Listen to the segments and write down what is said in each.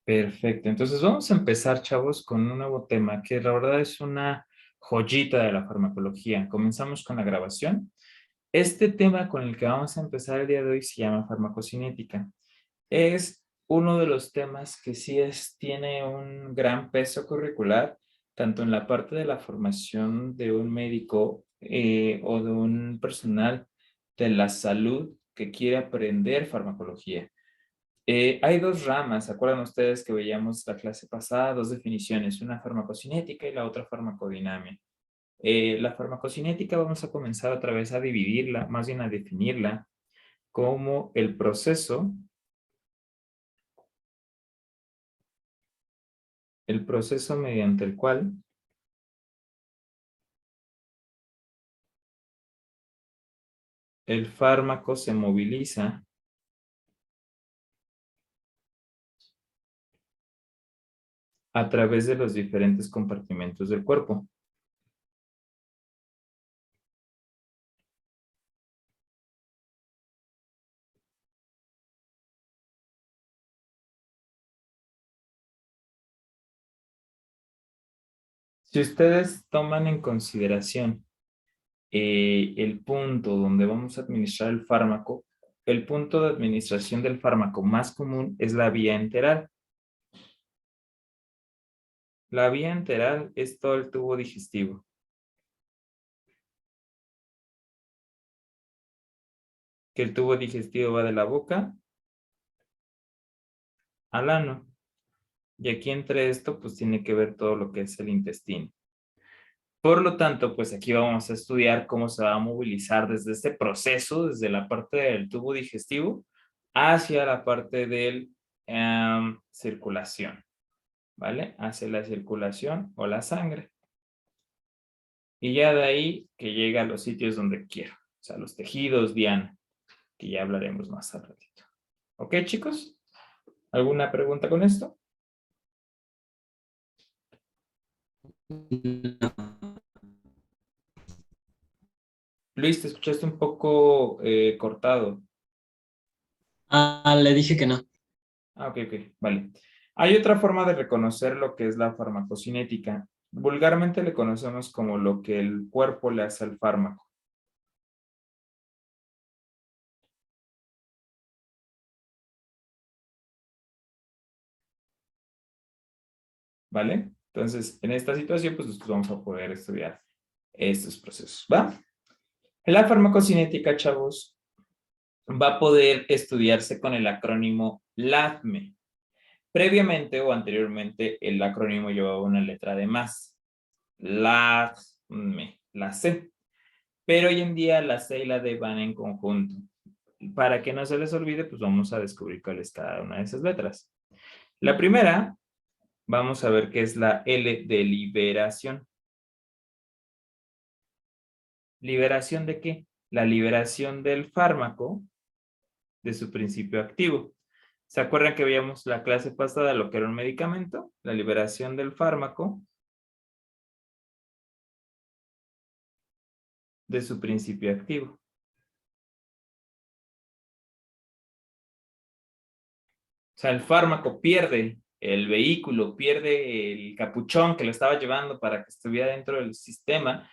Perfecto. Entonces vamos a empezar, chavos, con un nuevo tema que la verdad es una joyita de la farmacología. Comenzamos con la grabación. Este tema con el que vamos a empezar el día de hoy se llama farmacocinética. Es uno de los temas que tiene un gran peso curricular, tanto en la parte de la formación de un médico o de un personal de la salud que quiere aprender farmacología. Hay dos ramas, ¿se acuerdan ustedes que veíamos la clase pasada? Dos definiciones, una farmacocinética y la otra farmacodinamia. La farmacocinética vamos a comenzar otra vez a dividirla, más bien a definirla como el proceso mediante el cual el fármaco se moviliza a través de los diferentes compartimentos del cuerpo. Si ustedes toman en consideración el punto donde vamos a administrar el fármaco, el punto de administración del fármaco más común es la vía enteral. La vía enteral es todo el tubo digestivo. Que el tubo digestivo va de la boca al ano. Y aquí entre esto, pues tiene que ver todo lo que es el intestino. Por lo tanto, pues aquí vamos a estudiar cómo se va a movilizar desde este proceso, desde la parte del tubo digestivo, hacia la parte de circulación, ¿vale? Hacia la circulación o la sangre. Y ya de ahí que llega a los sitios donde quiero, o sea, los tejidos, Diana, que ya hablaremos más al ratito. ¿Ok, chicos? ¿Alguna pregunta con esto? Luis, te escuchaste un poco cortado. Le dije que no. Ok, ok, vale. Hay otra forma de reconocer lo que es la farmacocinética. Vulgarmente le conocemos como lo que el cuerpo le hace al fármaco, ¿vale? Entonces, en esta situación, pues nosotros vamos a poder estudiar estos procesos, ¿va? La farmacocinética, chavos, va a poder estudiarse con el acrónimo LAFME. Previamente o anteriormente, el acrónimo llevaba una letra de más. LAFME, la C. Pero hoy en día la C y la D van en conjunto. Para que no se les olvide, pues vamos a descubrir cuál es cada una de esas letras. La primera, vamos a ver qué es la L de liberación. ¿Liberación de qué? La liberación del fármaco de su principio activo. ¿Se acuerdan que veíamos la clase pasada lo que era un medicamento? La liberación del fármaco de su principio activo. O sea, el fármaco pierde el vehículo, pierde el capuchón que lo estaba llevando para que estuviera dentro del sistema,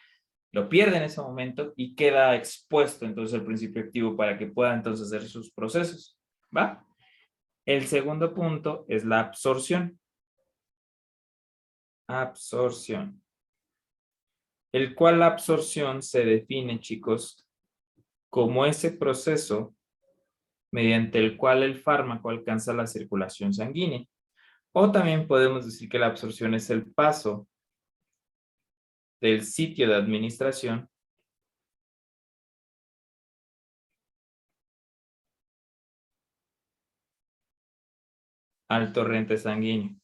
lo pierde en ese momento y queda expuesto entonces el principio activo para que pueda entonces hacer sus procesos, ¿va? El segundo punto es la absorción. Absorción. El cual la absorción se define, chicos, como ese proceso mediante el cual el fármaco alcanza la circulación sanguínea. O también podemos decir que la absorción es el paso del sitio de administración al torrente sanguíneo.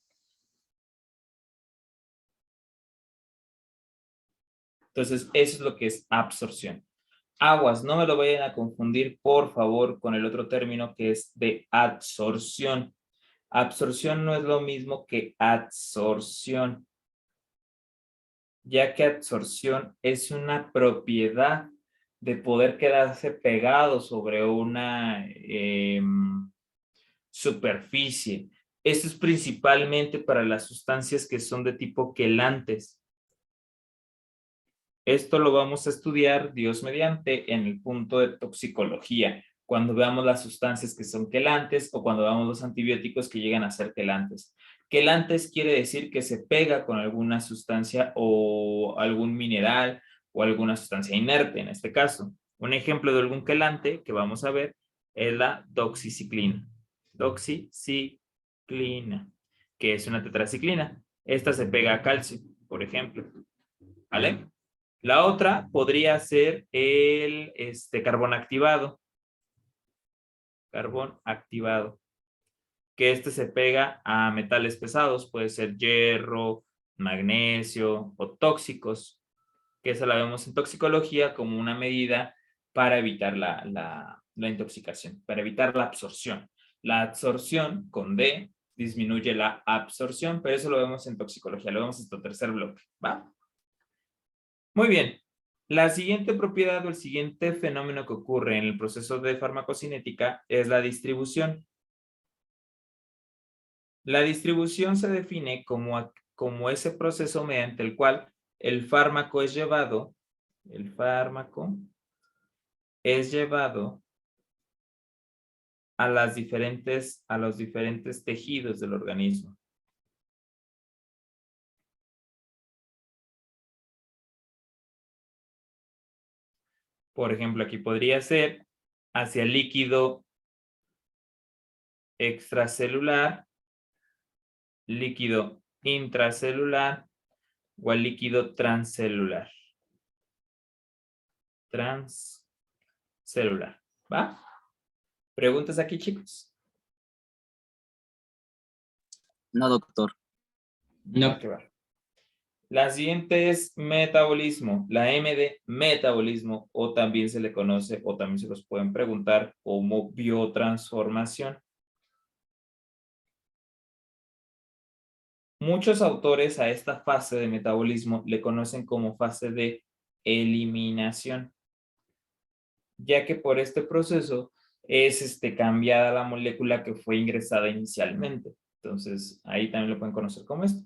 Entonces, eso es lo que es absorción. Aguas, no me lo vayan a confundir, por favor, con el otro término que es de adsorción. Absorción no es lo mismo que adsorción, ya que adsorción es una propiedad de poder quedarse pegado sobre una superficie. Esto es principalmente para las sustancias que son de tipo quelantes. Esto lo vamos a estudiar, Dios mediante, en el punto de toxicología, cuando veamos las sustancias que son quelantes o cuando veamos los antibióticos que llegan a ser quelantes. Quelantes quiere decir que se pega con alguna sustancia o algún mineral o alguna sustancia inerte, en este caso. Un ejemplo de algún quelante que vamos a ver es la doxiciclina. Doxiciclina, que es una tetraciclina. Esta se pega a calcio, por ejemplo. ¿Vale? La otra podría ser el carbón activado. Carbón activado. Que se pega a metales pesados, puede ser hierro, magnesio o tóxicos, que esa la vemos en toxicología como una medida para evitar la intoxicación, para evitar la absorción. La absorción con D disminuye la absorción, pero eso lo vemos en toxicología, lo vemos en este tercer bloque, ¿va? Muy bien. La siguiente propiedad o el siguiente fenómeno que ocurre en el proceso de farmacocinética es la distribución. La distribución se define como ese proceso mediante el cual el fármaco es llevado a los diferentes tejidos del organismo. Por ejemplo, aquí podría ser hacia el líquido extracelular, líquido intracelular o al líquido transcelular. Transcelular, ¿va? ¿Preguntas aquí, chicos? No, doctor. No. Que va. La siguiente es metabolismo. La M de metabolismo, o también se le conoce, o también se los pueden preguntar como biotransformación. Muchos autores a esta fase de metabolismo le conocen como fase de eliminación, ya que por este proceso es cambiada la molécula que fue ingresada inicialmente. Entonces, ahí también lo pueden conocer como esto.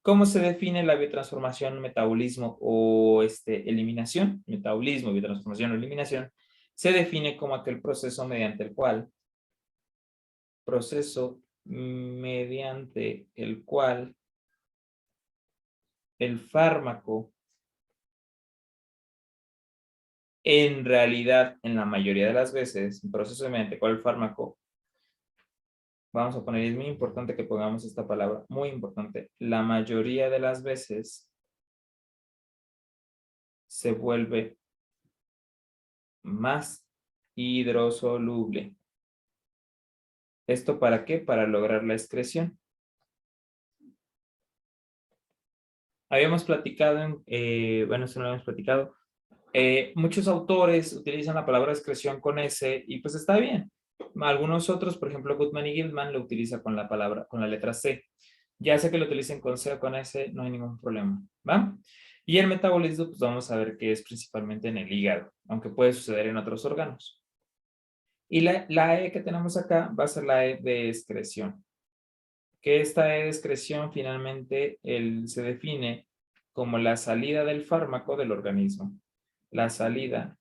¿Cómo se define la biotransformación, metabolismo o eliminación? Metabolismo, biotransformación o eliminación se define como aquel proceso mediante el cual el fármaco, en realidad, en la mayoría de las veces, un proceso mediante el cual el fármaco, vamos a poner, es muy importante que pongamos esta palabra, muy importante, la mayoría de las veces se vuelve más hidrosoluble. ¿Esto para qué? Para lograr la excreción. Habíamos platicado, bueno, eso no lo habíamos platicado, muchos autores utilizan la palabra excreción con S y pues está bien. Algunos otros, por ejemplo, Goodman y Gilman lo utiliza con la letra C. Ya sea que lo utilicen con C o con S, no hay ningún problema, ¿va? Y el metabolismo, pues vamos a ver que es principalmente en el hígado, aunque puede suceder en otros órganos. Y la E que tenemos acá va a ser la E de excreción. Que esta E de excreción finalmente se define como la salida del fármaco del organismo. La salida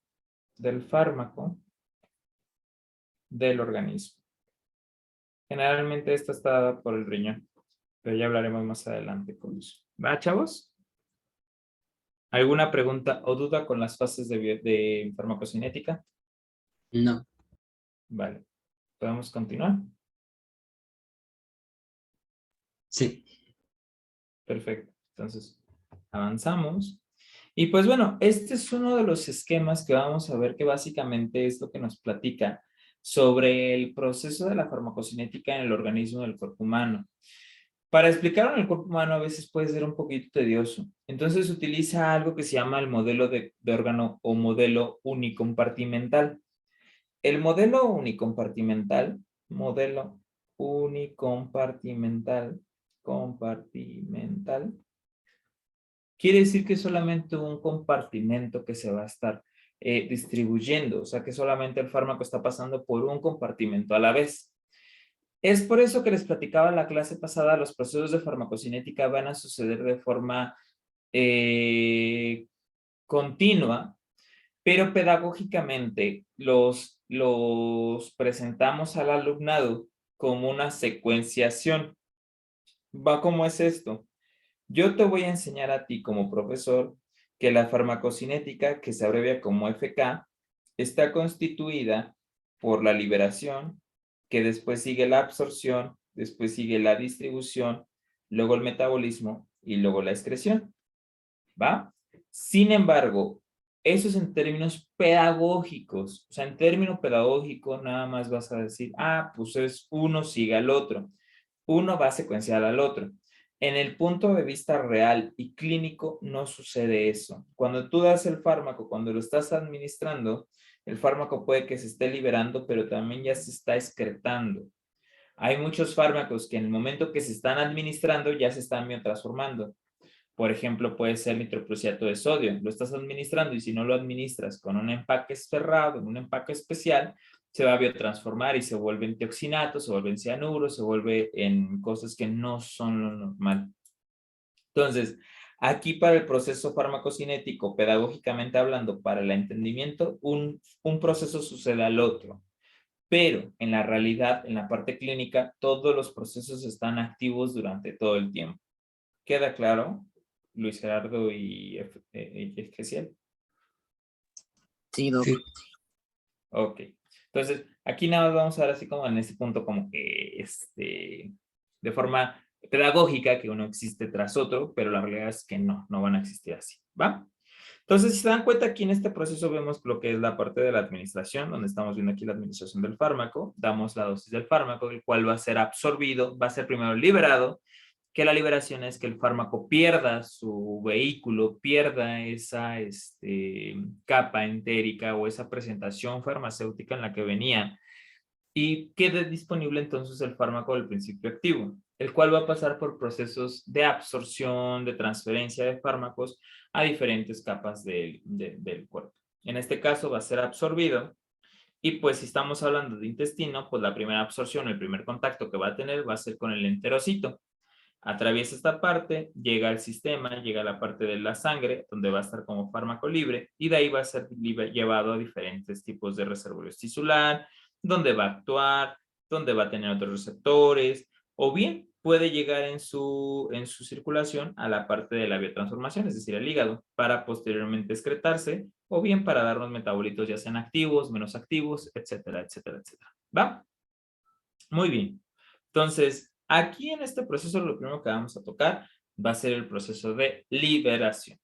del fármaco del organismo. Generalmente esta está dada por el riñón, pero ya hablaremos más adelante con eso. ¿Va, chavos? ¿Alguna pregunta o duda con las fases de farmacocinética? No. Vale. ¿Podemos continuar? Sí. Perfecto. Entonces, avanzamos. Y pues bueno, este es uno de los esquemas que vamos a ver que básicamente es lo que nos platica sobre el proceso de la farmacocinética en el organismo del cuerpo humano. Para explicarlo en el cuerpo humano a veces puede ser un poquito tedioso. Entonces utiliza algo que se llama el modelo de órgano o modelo unicompartimental. El modelo unicompartimental, compartimental, quiere decir que es solamente un compartimento que se va a estar distribuyendo, o sea que solamente el fármaco está pasando por un compartimento a la vez. Es por eso que les platicaba en la clase pasada, los procesos de farmacocinética van a suceder de forma continua, pero pedagógicamente los presentamos al alumnado como una secuenciación. Va, ¿cómo es esto? Yo te voy a enseñar a ti como profesor que la farmacocinética, que se abrevia como FK, está constituida por la liberación, que después sigue la absorción, después sigue la distribución, luego el metabolismo y luego la excreción. ¿Va? Sin embargo, eso es en términos pedagógicos. O sea, en términos pedagógicos nada más vas a decir, ah, pues es uno sigue al otro. Uno va a secuenciar al otro. En el punto de vista real y clínico no sucede eso. Cuando tú das el fármaco, cuando lo estás administrando, el fármaco puede que se esté liberando, pero también ya se está excretando. Hay muchos fármacos que en el momento que se están administrando ya se están biotransformando. Por ejemplo, puede ser nitroprusiato de sodio. Lo estás administrando y si no lo administras con un empaque cerrado, en un empaque especial, se va a biotransformar y se vuelve en tioxinato, se vuelve en cianuro, se vuelve en cosas que no son lo normal. Entonces, aquí para el proceso farmacocinético, pedagógicamente hablando, para el entendimiento, un proceso sucede al otro. Pero en la realidad, en la parte clínica, todos los procesos están activos durante todo el tiempo. ¿Queda claro, Luis Gerardo y Gesiel? Sí, Doc. Sí. Ok. Entonces, aquí nada más vamos a ver así como en este punto como que de forma pedagógica que uno existe tras otro, pero la realidad es que no van a existir así, ¿va? Entonces, si se dan cuenta, aquí en este proceso vemos lo que es la parte de la administración, donde estamos viendo aquí la administración del fármaco, damos la dosis del fármaco, el cual va a ser absorbido, va a ser primero liberado, que la liberación es que el fármaco pierda su vehículo, pierda esa capa entérica o esa presentación farmacéutica en la que venía y quede disponible entonces el fármaco del principio activo, el cual va a pasar por procesos de absorción, de transferencia de fármacos a diferentes capas del cuerpo. En este caso va a ser absorbido y pues si estamos hablando de intestino, pues la primera absorción, el primer contacto que va a tener va a ser con el enterocito. Atraviesa esta parte, llega al sistema, llega a la parte de la sangre, donde va a estar como fármaco libre, y de ahí va a ser llevado a diferentes tipos de reservorios tisular, donde va a actuar, donde va a tener otros receptores, o bien puede llegar en su circulación a la parte de la biotransformación, es decir, al hígado, para posteriormente excretarse, o bien para darnos metabolitos ya sean activos, menos activos, etcétera, etcétera, etcétera. ¿Va? Muy bien. Entonces, aquí en este proceso lo primero que vamos a tocar va a ser el proceso de liberación.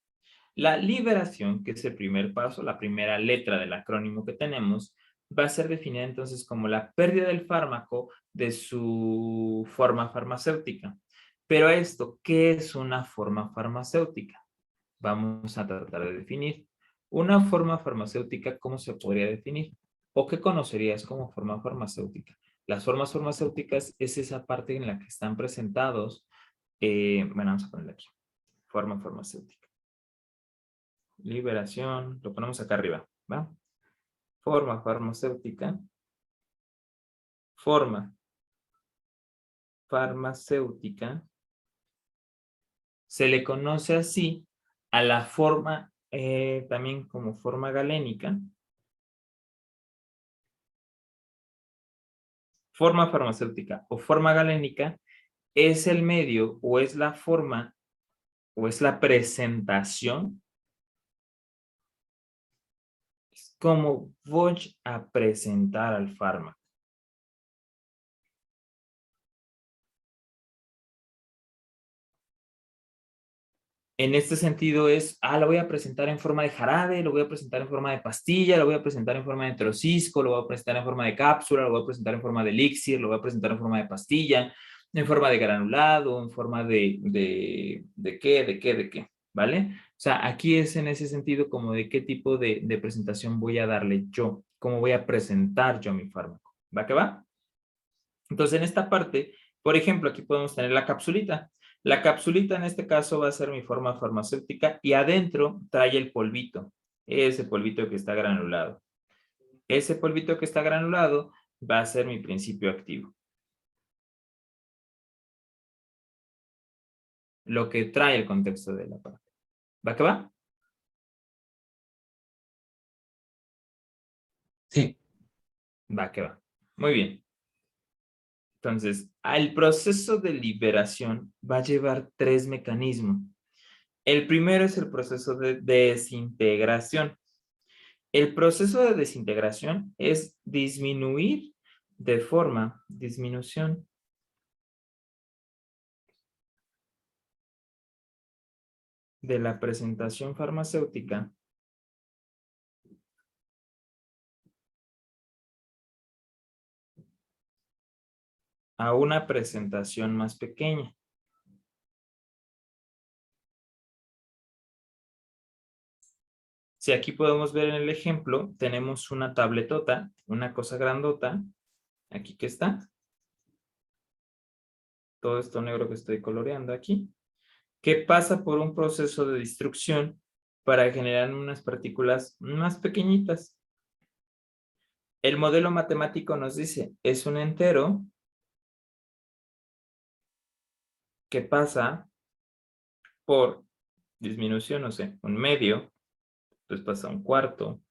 La liberación, que es el primer paso, la primera letra del acrónimo que tenemos, va a ser definida entonces como la pérdida del fármaco de su forma farmacéutica. Pero esto, ¿qué es una forma farmacéutica? Vamos a tratar de definir. Una forma farmacéutica, ¿cómo se podría definir? ¿O qué conocerías como forma farmacéutica? Las formas farmacéuticas es esa parte en la que están presentados, bueno, vamos a ponerle aquí, forma farmacéutica. Liberación, lo ponemos acá arriba, ¿va? Forma farmacéutica. Forma farmacéutica. Se le conoce así a la forma, también como forma galénica. Forma farmacéutica o forma galénica es el medio o es la forma o es la presentación. Es como voy a presentar al fármaco. En este sentido es, lo voy a presentar en forma de jarabe, lo voy a presentar en forma de pastilla, lo voy a presentar en forma de enterocisco, lo voy a presentar en forma de cápsula, lo voy a presentar en forma de elixir, lo voy a presentar en forma de pastilla, en forma de granulado, en forma de qué, ¿vale? O sea, aquí es en ese sentido como de qué tipo de presentación voy a darle yo, cómo voy a presentar yo mi fármaco. ¿Va que va? Entonces, en esta parte, por ejemplo, aquí podemos tener la capsulita. La capsulita en este caso va a ser mi forma farmacéutica y adentro trae el polvito, ese polvito que está granulado. Ese polvito que está granulado va a ser mi principio activo. lo que trae el contexto de la parte. ¿Va que va? Sí. Va que va. Muy bien. Entonces, el proceso de liberación va a llevar 3 mecanismos. El primero es el proceso de desintegración. El proceso de desintegración es disminución de la presentación farmacéutica a una presentación más pequeña. Si aquí podemos ver en el ejemplo, tenemos una tabletota, una cosa grandota, aquí que está. Todo esto negro que estoy coloreando aquí, que pasa por un proceso de destrucción para generar unas partículas más pequeñitas. El modelo matemático nos dice, es un entero que pasa por disminución, no sé, un medio, después pasa un cuarto,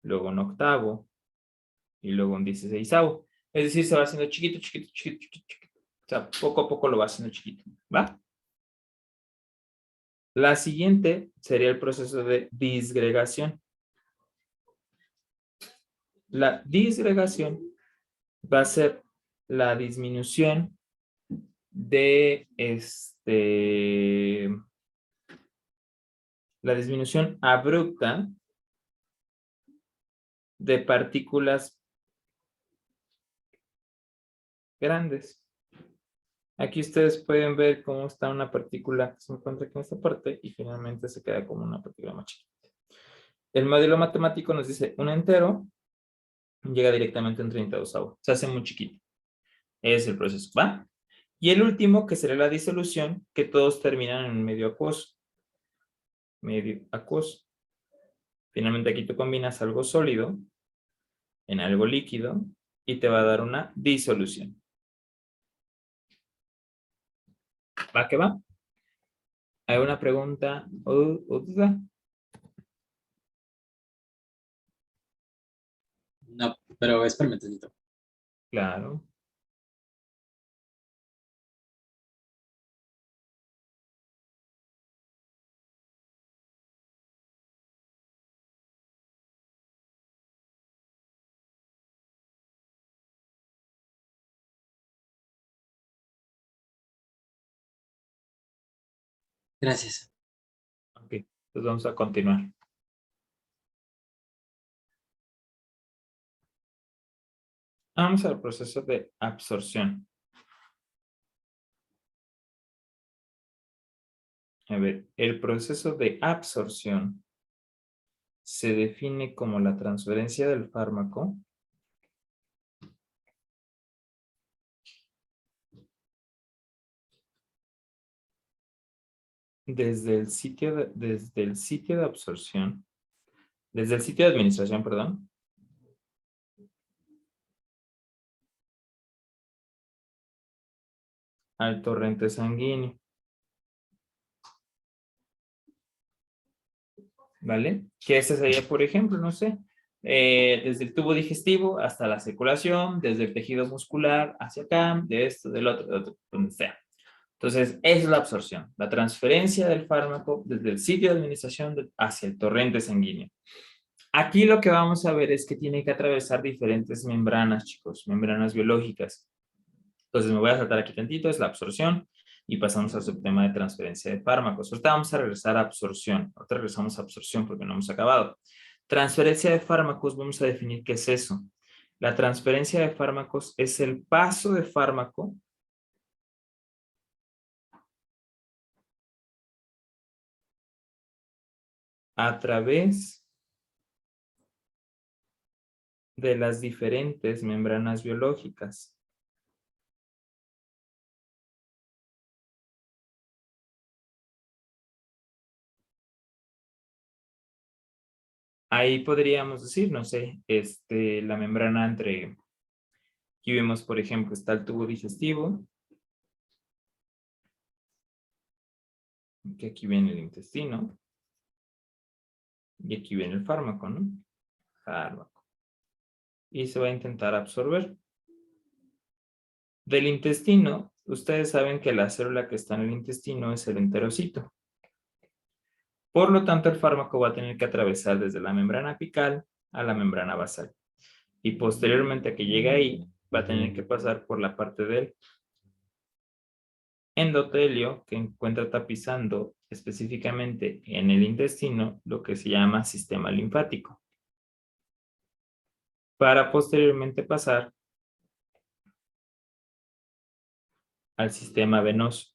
luego un octavo, y luego un 16avo. Es decir, se va haciendo chiquito, chiquito, chiquito, chiquito, chiquito. O sea, poco a poco lo va haciendo chiquito, ¿va? La siguiente sería el proceso de disgregación. La disgregación va a ser la disminución de la disminución abrupta de partículas grandes. Aquí ustedes pueden ver cómo está una partícula que se encuentra aquí en esta parte y finalmente se queda como una partícula más chiquita. El modelo matemático nos dice un entero llega directamente en 32avo. Se hace muy chiquito. Es el proceso, ¿va? Y el último, que será la disolución, que todos terminan en un medio acuoso. Medio acuoso. Finalmente aquí tú combinas algo sólido en algo líquido y te va a dar una disolución. ¿Va que va? ¿Hay una pregunta o duda? No, pero espérame un tantito. Claro. Gracias. Ok, pues vamos a continuar. Vamos al proceso de absorción. A ver, el proceso de absorción se define como la transferencia del fármaco desde el sitio de absorción, desde el sitio de administración, perdón, al torrente sanguíneo. ¿Vale? Que ese sería, por ejemplo, no sé, desde el tubo digestivo hasta la circulación, desde el tejido muscular hacia acá, de esto, del otro, donde sea. Entonces, esa es la absorción, la transferencia del fármaco desde el sitio de administración hacia el torrente sanguíneo. Aquí lo que vamos a ver es que tiene que atravesar diferentes membranas, chicos, membranas biológicas. Entonces, me voy a saltar aquí tantito, es la absorción, y pasamos al subtema de transferencia de fármacos. Ahorita vamos a regresar a absorción. Ahorita regresamos a absorción porque no hemos acabado. Transferencia de fármacos, vamos a definir qué es eso. La transferencia de fármacos es el paso de fármaco a través de las diferentes membranas biológicas. Ahí podríamos decir, no sé, la membrana entre, aquí vemos, por ejemplo, está el tubo digestivo, que aquí viene el intestino. Y aquí viene el fármaco, ¿no? Fármaco. Y se va a intentar absorber. Del intestino, ustedes saben que la célula que está en el intestino es el enterocito. Por lo tanto, el fármaco va a tener que atravesar desde la membrana apical a la membrana basal. Y posteriormente a que llegue ahí, va a tener que pasar por la parte del endotelio que encuentra tapizando específicamente en el intestino lo que se llama sistema linfático. Para posteriormente pasar al sistema venoso.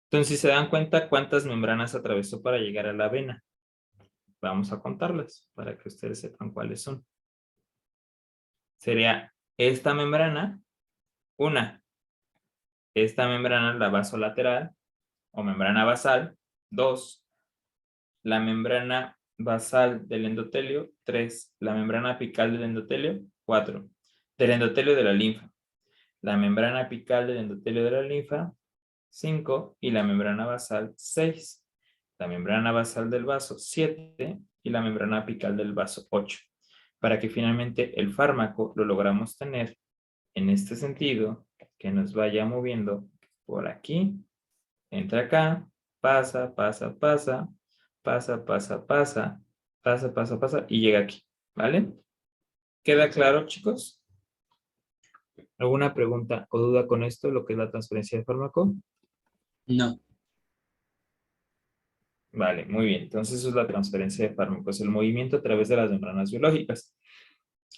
Entonces, si se dan cuenta cuántas membranas atravesó para llegar a la vena, vamos a contarlas para que ustedes sepan cuáles son. Sería esta membrana, una, esta membrana, la vasolateral o membrana basal, 2, la membrana basal del endotelio, 3, la membrana apical del endotelio, 4, del endotelio de la linfa, la membrana apical del endotelio de la linfa, 5, y la membrana basal, 6, la membrana basal del vaso, 7, y la membrana apical del vaso, 8, para que finalmente el fármaco lo logramos tener en este sentido, que nos vaya moviendo por aquí, entra acá, pasa, pasa, pasa, pasa, pasa, pasa, pasa, pasa, pasa, y llega aquí, ¿vale? ¿Queda claro, chicos? ¿Alguna pregunta o duda con esto, lo que es la transferencia de fármaco? No. Vale, muy bien. Entonces eso es la transferencia de fármacos, el movimiento a través de las membranas biológicas.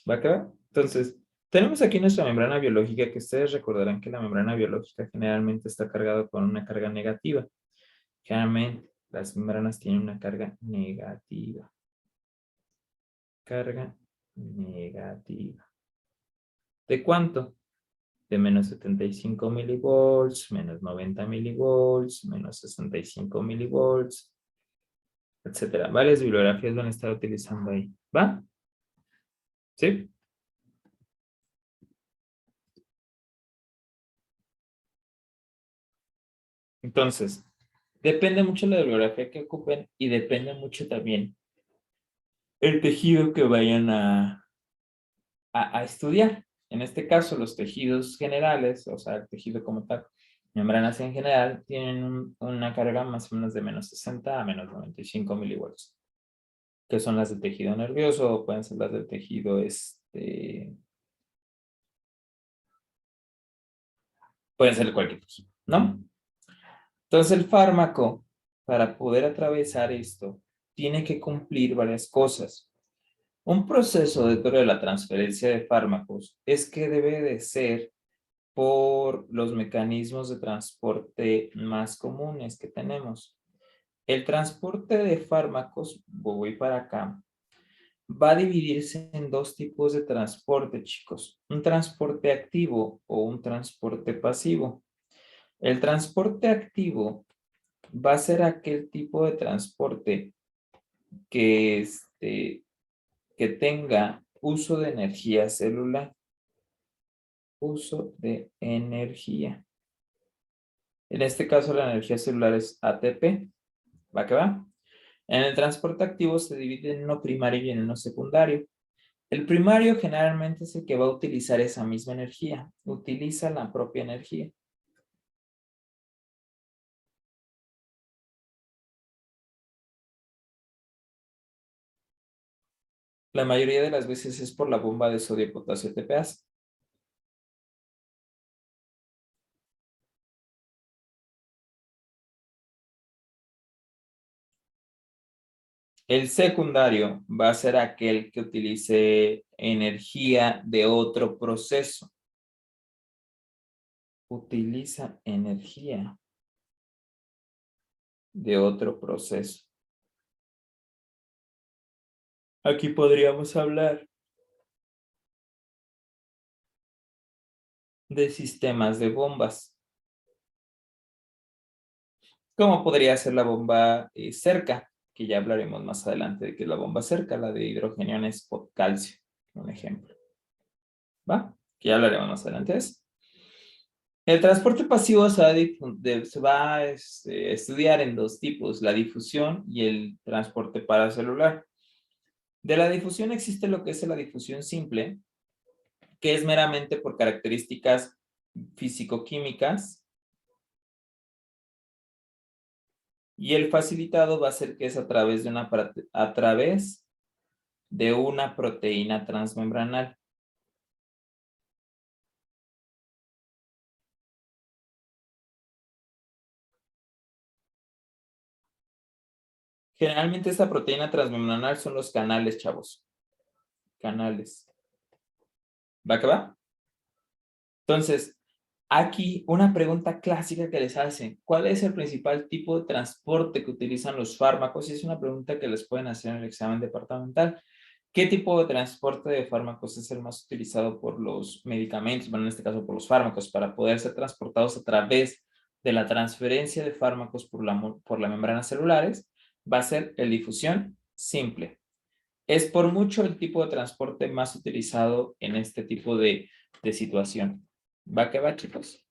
¿Va a quedar? Entonces, tenemos aquí nuestra membrana biológica, que ustedes recordarán que la membrana biológica generalmente está cargada con una carga negativa. Generalmente las membranas tienen una carga negativa. Carga negativa. ¿De cuánto? De menos 75 milivolts, menos 90 milivolts, menos 65 milivolts, etcétera. Varias bibliografías van a estar utilizando ahí. ¿Va? ¿Sí? Entonces, depende mucho de la bibliografía que ocupen y depende mucho también el tejido que vayan a estudiar. En este caso, los tejidos generales, o sea, el tejido como tal, membranas en general, tienen una carga más o menos de menos 60 a menos 95 milivolts, que son las del tejido nervioso, o pueden ser las del tejido, pueden ser de cualquier tejido, ¿no? Entonces el fármaco, para poder atravesar esto, tiene que cumplir varias cosas. Un proceso dentro de la transferencia de fármacos es que debe de ser por los mecanismos de transporte más comunes que tenemos. El transporte de fármacos, voy para acá, va a dividirse en dos tipos de transporte, chicos. Un transporte activo o un transporte pasivo. El transporte activo va a ser aquel tipo de transporte que, que tenga uso de energía celular. Uso de energía. En este caso la energía celular es ATP. ¿Va que va? En el transporte activo se divide en uno primario y en uno secundario. El primario generalmente es el que va a utilizar esa misma energía. Utiliza la propia energía. La mayoría de las veces es por la bomba de sodio potasio ATPase. El secundario va a ser aquel que utilice energía de otro proceso. Utiliza energía de otro proceso. Aquí podríamos hablar de sistemas de bombas. ¿Cómo podría ser la bomba cerca? Que ya hablaremos más adelante de qué es la bomba cerca, la de hidrogeniones por calcio, un ejemplo. ¿Va? que ya hablaremos más adelante de eso. El transporte pasivo se va a estudiar en dos tipos, la difusión y el transporte paracelular. De la difusión existe lo que es la difusión simple, que es meramente por características físico-químicas, y el facilitado va a ser que es a través de una proteína transmembranal. Generalmente esta proteína transmembranal son los canales, chavos. Canales. ¿Va que va? Entonces, aquí una pregunta clásica que les hacen. ¿Cuál es el principal tipo de transporte que utilizan los fármacos? Y es una pregunta que les pueden hacer en el examen departamental. ¿Qué tipo de transporte de fármacos es el más utilizado por los medicamentos? Bueno, en este caso por los fármacos, para poder ser transportados a través de la transferencia de fármacos por la membrana celulares, va a ser el difusión simple. Es por mucho el tipo de transporte más utilizado en este tipo de situación. ¿Va que va, chicos?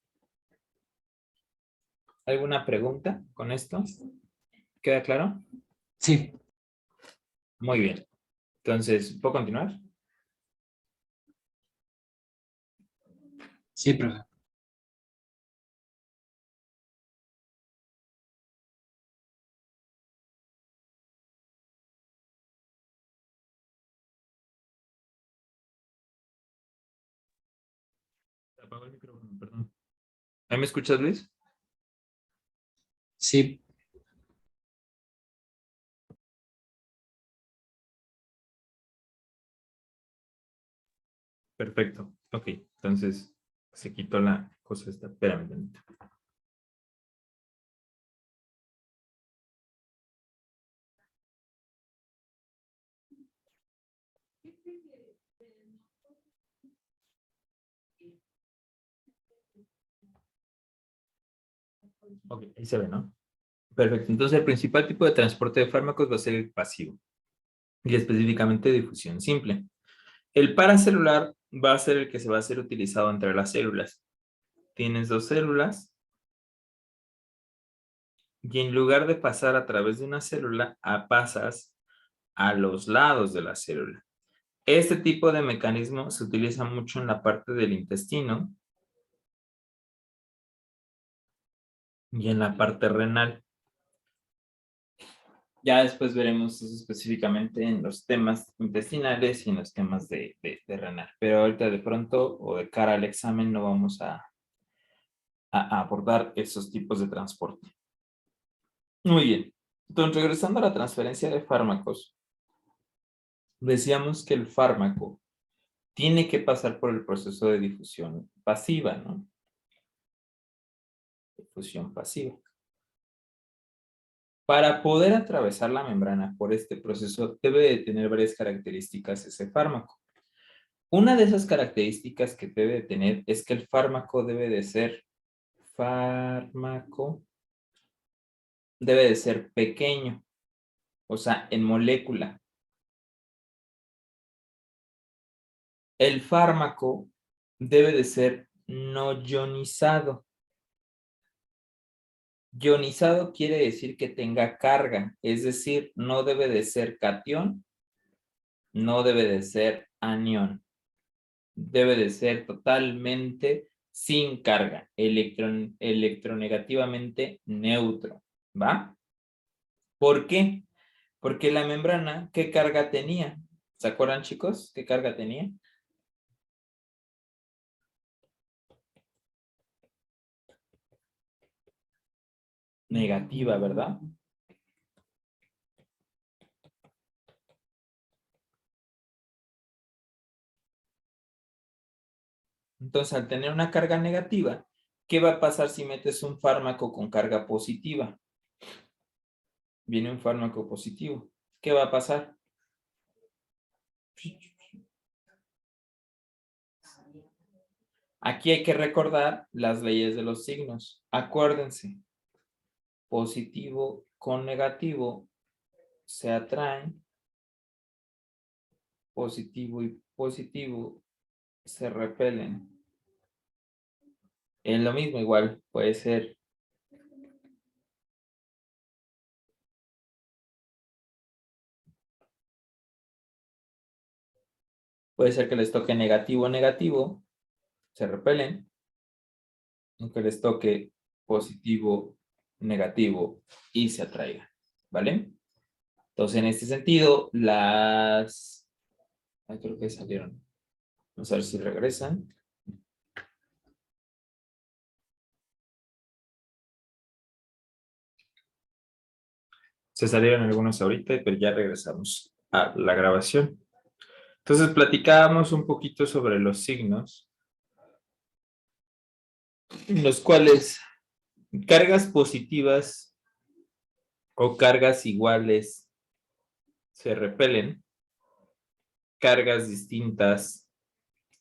¿Alguna pregunta con esto? ¿Queda claro? Sí. Muy bien. Entonces, ¿puedo continuar? Sí, profe. Apago el micrófono, perdón. ¿Ahí me escuchas, Luis? Sí. Perfecto. Ok, entonces se quitó la cosa esta. Espérame un momento. Ok, ahí se ve, ¿no? Perfecto. Entonces, el principal tipo de transporte de fármacos va a ser el pasivo y específicamente difusión simple. El paracelular va a ser el que se va a ser utilizado entre las células. Tienes dos células y en lugar de pasar a través de una célula, pasas a los lados de la célula. Este tipo de mecanismo se utiliza mucho en la parte del intestino y en la parte renal. Ya después veremos eso específicamente en los temas intestinales y en los temas de renal. Pero ahorita de pronto o de cara al examen no vamos a abordar esos tipos de transporte. Muy bien. Entonces, regresando a la transferencia de fármacos, decíamos que el fármaco tiene que pasar por el proceso de difusión pasiva, ¿no? Difusión pasiva. Para poder atravesar la membrana por este proceso, debe de tener varias características ese fármaco. Una de esas características que debe de tener es que el fármaco debe de ser pequeño, o sea, en molécula. El fármaco debe de ser no ionizado. Ionizado quiere decir que tenga carga, es decir, no debe de ser catión, no debe de ser anión. Debe de ser totalmente sin carga, electronegativamente neutro, ¿va? ¿Por qué? Porque la membrana, ¿qué carga tenía? ¿Se acuerdan, chicos? ¿Qué carga tenía? Negativa, ¿verdad? Entonces, al tener una carga negativa, ¿qué va a pasar si metes un fármaco con carga positiva? Viene un fármaco positivo. ¿Qué va a pasar? Aquí hay que recordar las leyes de los signos. Acuérdense, positivo con negativo se atraen, positivo y positivo se repelen. Es lo mismo, igual puede ser que les toque negativo, negativo, se repelen, aunque les toque positivo, negativo y se atraigan, ¿vale? Entonces, en este sentido, las... Ay, creo que salieron. Vamos a ver si regresan. Se salieron algunos ahorita, pero ya regresamos a la grabación. Entonces, platicábamos un poquito sobre los signos, en los cuales cargas positivas o cargas iguales se repelen, cargas distintas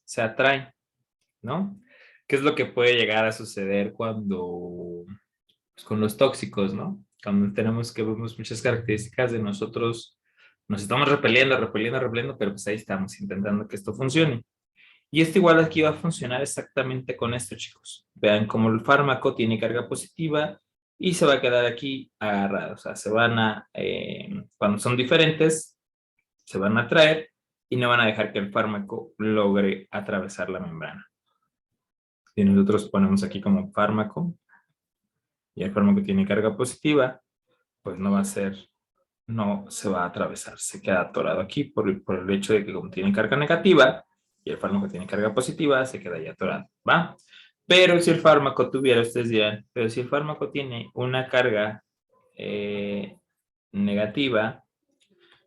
se atraen, ¿no? ¿Qué es lo que puede llegar a suceder cuando, pues, con los tóxicos, ¿no? Cuando tenemos que vemos muchas características de nosotros, nos estamos repeliendo, repeliendo, repeliendo, pero pues ahí estamos intentando que esto funcione. Y esto igual aquí va a funcionar exactamente con esto, chicos. Vean cómo el fármaco tiene carga positiva y se va a quedar aquí agarrado. O sea, se van a, cuando son diferentes, se van a atraer y no van a dejar que el fármaco logre atravesar la membrana. Si nosotros ponemos aquí como fármaco y el fármaco tiene carga positiva, pues no va a ser, no se va a atravesar, se queda atorado aquí por el hecho de que como tiene carga negativa y el fármaco tiene carga positiva, se queda ahí atorado, ¿va? Pero si el fármaco tuviera, ustedes dirán, pero si el fármaco tiene una carga negativa,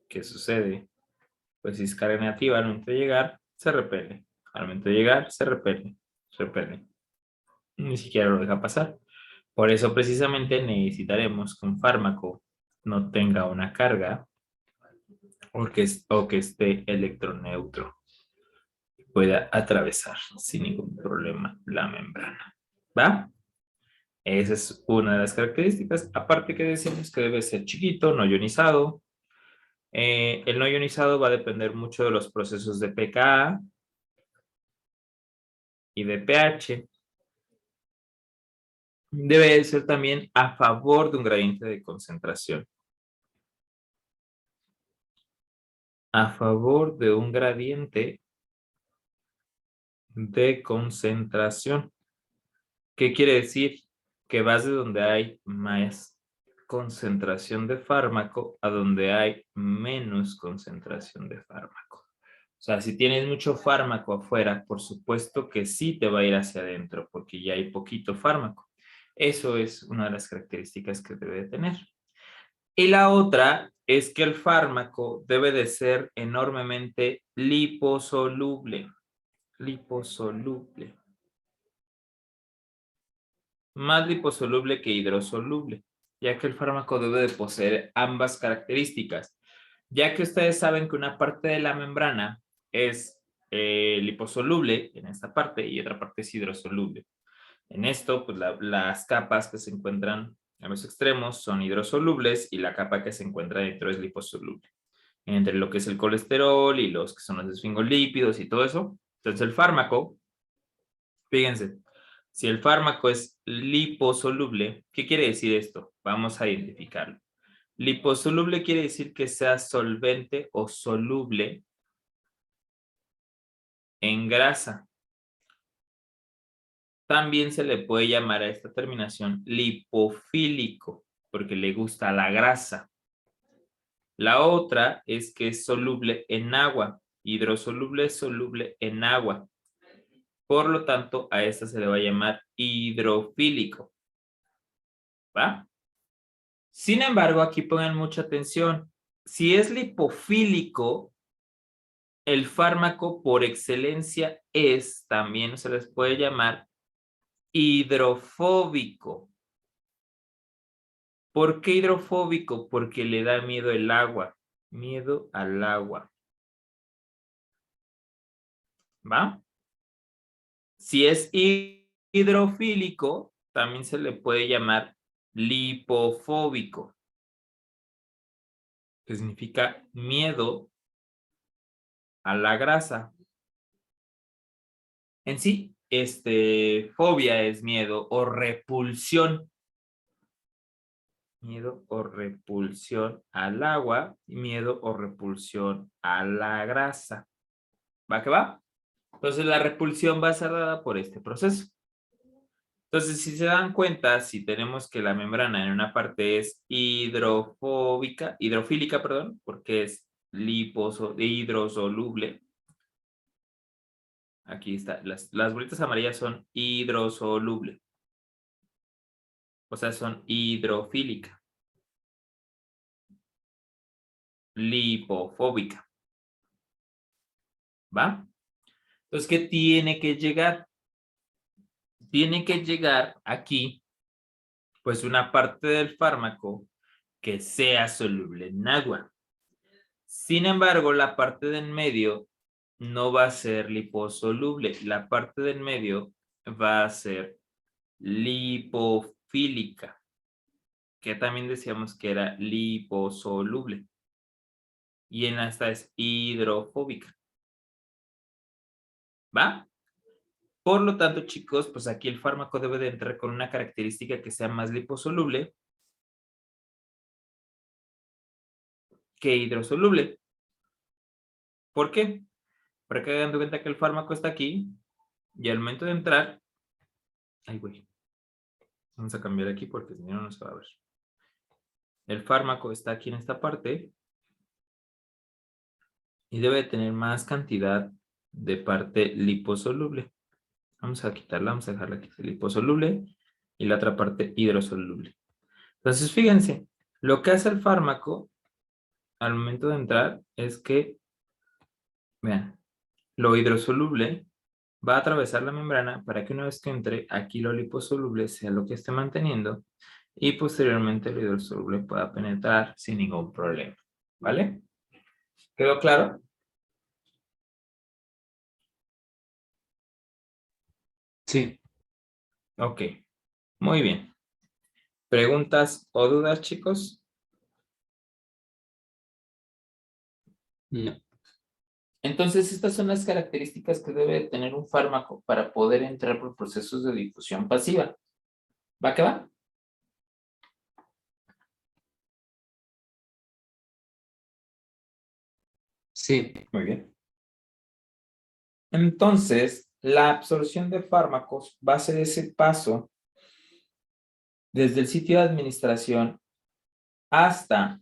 ¿qué sucede? Pues si es carga negativa, al momento de llegar, se repele. Al momento de llegar, se repele, se repele. Ni siquiera lo deja pasar. Por eso precisamente necesitaremos que un fármaco no tenga una carga o que esté electroneutro, pueda atravesar sin ningún problema la membrana. ¿Va? Esa es una de las características. Aparte que decimos que debe ser chiquito, no ionizado. El no ionizado va a depender mucho de los procesos de pKa y de pH. Debe ser también a favor de un gradiente de concentración. A favor de un gradiente de concentración. ¿Qué quiere decir? Que vas de donde hay más concentración de fármaco a donde hay menos concentración de fármaco. O sea, si tienes mucho fármaco afuera, por supuesto que sí te va a ir hacia adentro porque ya hay poquito fármaco. Eso es una de las características que debe de tener. Y la otra es que el fármaco debe de ser enormemente liposoluble. Liposoluble. Más liposoluble que hidrosoluble, ya que el fármaco debe de poseer ambas características, ya que ustedes saben que una parte de la membrana es liposoluble en esta parte y otra parte es hidrosoluble. En esto, pues las capas que se encuentran en los extremos son hidrosolubles y la capa que se encuentra dentro es liposoluble. Entre lo que es el colesterol y los que son los esfingolípidos y todo eso. Entonces el fármaco, fíjense, si el fármaco es liposoluble, ¿qué quiere decir esto? Vamos a identificarlo. Liposoluble quiere decir que sea solvente o soluble en grasa. También se le puede llamar a esta terminación lipofílico, porque le gusta la grasa. La otra es que es soluble en agua. Hidrosoluble es soluble en agua. Por lo tanto, a esta se le va a llamar hidrofílico. ¿Va? Sin embargo, aquí pongan mucha atención. Si es lipofílico, el fármaco por excelencia es, también se les puede llamar hidrofóbico. ¿Por qué hidrofóbico? Porque le da miedo el agua. Miedo al agua. ¿Va? Si es hidrofílico, también se le puede llamar lipofóbico, que significa miedo a la grasa. En sí, fobia es miedo o repulsión. Miedo o repulsión al agua y miedo o repulsión a la grasa. ¿Va que va? Entonces la repulsión va a ser dada por este proceso. Entonces, si se dan cuenta, si tenemos que la membrana en una parte es hidrofílica, perdón, porque es hidrosoluble. Aquí está, las bolitas amarillas son hidrosoluble. O sea, son hidrofílica. Lipofóbica. ¿Va? Entonces, ¿qué tiene que llegar? Tiene que llegar aquí, pues una parte del fármaco que sea soluble en agua. Sin embargo, la parte del medio no va a ser liposoluble. La parte del medio va a ser lipofílica, que también decíamos que era liposoluble. Y en esta es hidrofóbica. ¿Va? Por lo tanto, chicos, pues aquí el fármaco debe de entrar con una característica que sea más liposoluble que hidrosoluble. ¿Por qué? Porque hagan de cuenta que el fármaco está aquí y al momento de entrar... Ay, güey. Vamos a cambiar aquí porque si no, no se va a ver. El fármaco está aquí en esta parte y debe tener más cantidad de parte liposoluble. Vamos a quitarla, vamos a dejarla aquí liposoluble y la otra parte hidrosoluble. Entonces, fíjense, lo que hace el fármaco al momento de entrar es que, vean, lo hidrosoluble va a atravesar la membrana para que una vez que entre, aquí lo liposoluble sea lo que esté manteniendo y posteriormente el hidrosoluble pueda penetrar sin ningún problema. ¿Vale? ¿Quedó claro? Sí. Ok, muy bien. ¿Preguntas o dudas, chicos? No. Entonces, estas son las características que debe tener un fármaco para poder entrar por procesos de difusión pasiva. ¿Va que va? Sí. Muy bien. Entonces, la absorción de fármacos va a ser ese paso desde el sitio de administración hasta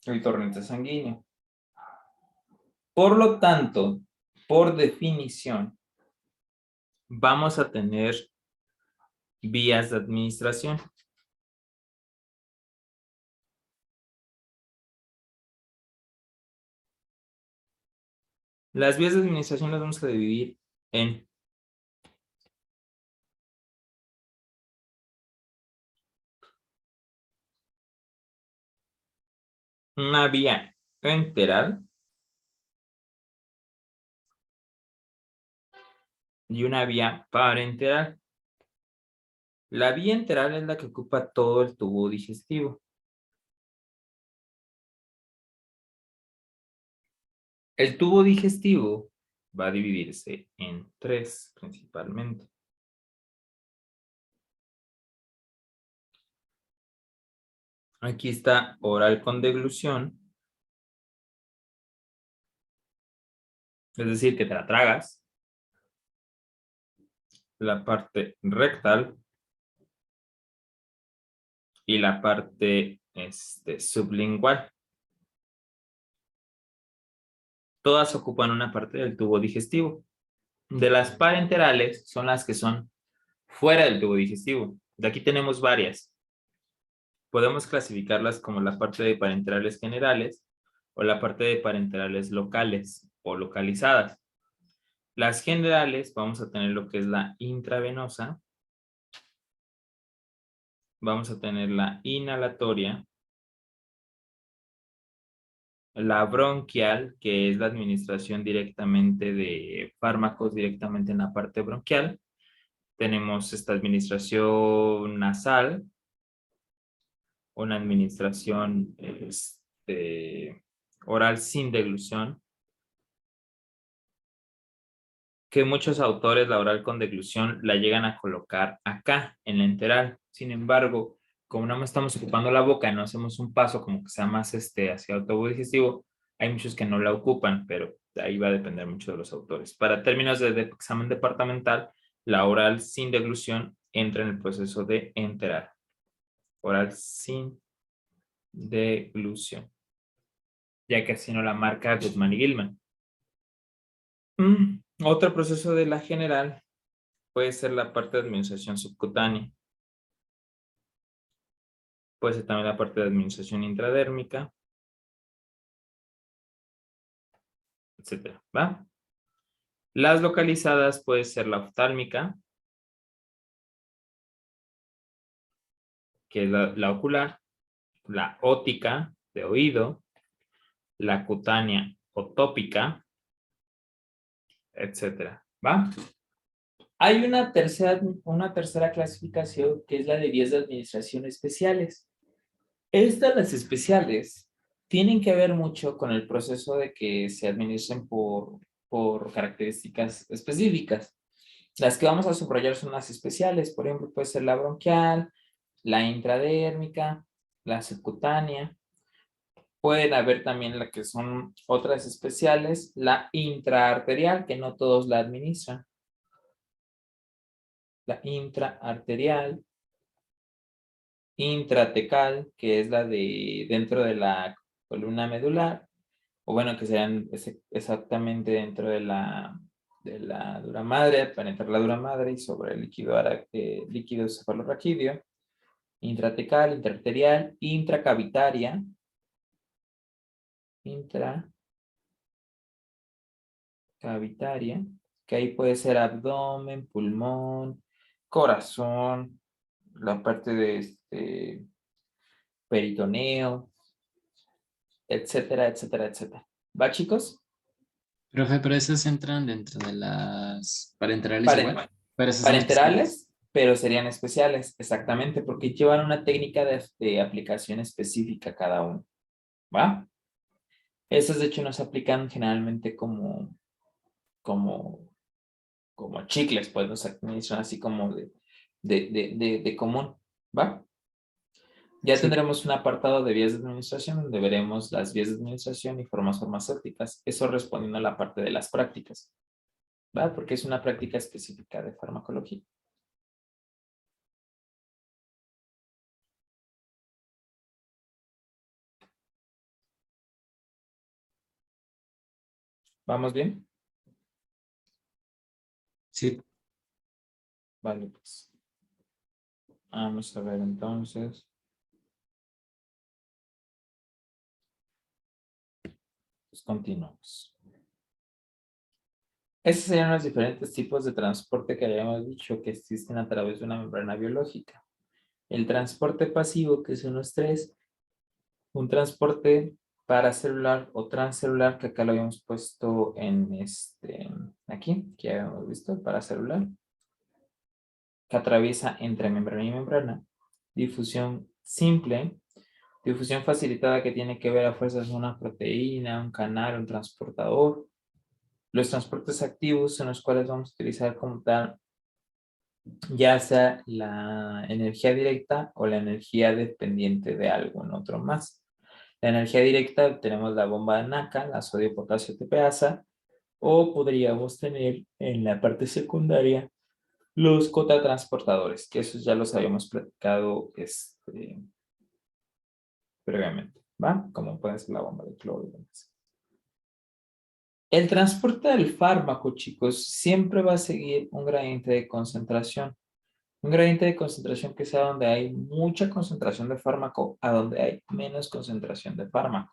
el torrente sanguíneo. Por lo tanto, por definición, vamos a tener vías de administración. Las vías de administración las vamos a dividir en una vía enteral y una vía parenteral. La vía enteral es la que ocupa todo el tubo digestivo. El tubo digestivo va a dividirse en tres principalmente. Aquí está oral con deglución, es decir, que te la tragas. La parte rectal y la parte sublingual. Todas ocupan una parte del tubo digestivo. De las parenterales son las que son fuera del tubo digestivo. De aquí tenemos varias. Podemos clasificarlas como la parte de parenterales generales o la parte de parenterales locales o localizadas. Las generales vamos a tener lo que es la intravenosa, vamos a tener la inhalatoria, la bronquial, que es la administración directamente de fármacos directamente en la parte bronquial. Tenemos esta administración nasal, una administración oral sin deglución, que muchos autores la oral con deglución la llegan a colocar acá, en la enteral. Sin embargo, como no estamos ocupando la boca, no hacemos un paso como que sea más hacia el tubo digestivo, hay muchos que no la ocupan, pero ahí va a depender mucho de los autores. Para términos de examen departamental, la oral sin deglución entra en el proceso de enteral. Oral sin deglución, ya que así no la marca Guzmán y Gilman. Otro proceso de la general puede ser la parte de administración subcutánea. Puede ser también la parte de administración intradérmica, etcétera, ¿va? Las localizadas puede ser la oftálmica, que es la ocular, la ótica, de oído, la cutánea o tópica, etcétera, ¿va? Hay una tercera clasificación que es la de vías de administración especiales. Las especiales, tienen que ver mucho con el proceso de que se administren por características específicas. Las que vamos a subrayar son las especiales, por ejemplo, puede ser la bronquial, la intradérmica, la subcutánea. Pueden haber también las que son otras especiales, la intraarterial, que no todos la administran. La intraarterial, intratecal, que es la de dentro de la columna medular, o bueno, que sean exactamente dentro de la dura madre, para entrar la dura madre y sobre el líquido cefalorraquídeo, intratecal, intraarterial, intracavitaria, que ahí puede ser abdomen, pulmón, corazón, la parte de peritoneo, etcétera, etcétera, etcétera. ¿Va, chicos? Profe, pero esas entran dentro de las parenterales igual. Pero esas son especiales. Parenterales, pero serían especiales, exactamente, porque llevan una técnica de aplicación específica cada uno. ¿Va? Esas, de hecho, no se aplican generalmente como chicles, pues, no se administran así como de común. ¿Va? Ya Sí. tendremos un apartado de vías de administración donde veremos las vías de administración y formas farmacéuticas. Eso respondiendo a la parte de las prácticas. ¿Va? Porque es una práctica específica de farmacología. ¿Vamos bien? Sí. Vale, pues. Vamos a ver entonces. Pues continuamos. Estos serían los diferentes tipos de transporte que habíamos dicho que existen a través de una membrana biológica. El transporte pasivo, que son los tres. Un transporte paracelular o transcelular, que acá lo habíamos puesto en aquí, que ya habíamos visto, el paracelular, que atraviesa entre membrana y membrana. Difusión simple, difusión facilitada, que tiene que ver a fuerzas de una proteína, un canal, un transportador. Los transportes activos, son los cuales vamos a utilizar como tal, ya sea la energía directa o la energía dependiente de algún otro más. La energía directa tenemos la bomba de NACA, la sodio-potasio TPasa, o podríamos tener en la parte secundaria los cotransportadores, que esos ya los habíamos platicado previamente, ¿va? Como puede ser la bomba de cloro y demás. El transporte del fármaco, chicos, siempre va a seguir un gradiente de concentración. Un gradiente de concentración que sea donde hay mucha concentración de fármaco a donde hay menos concentración de fármaco.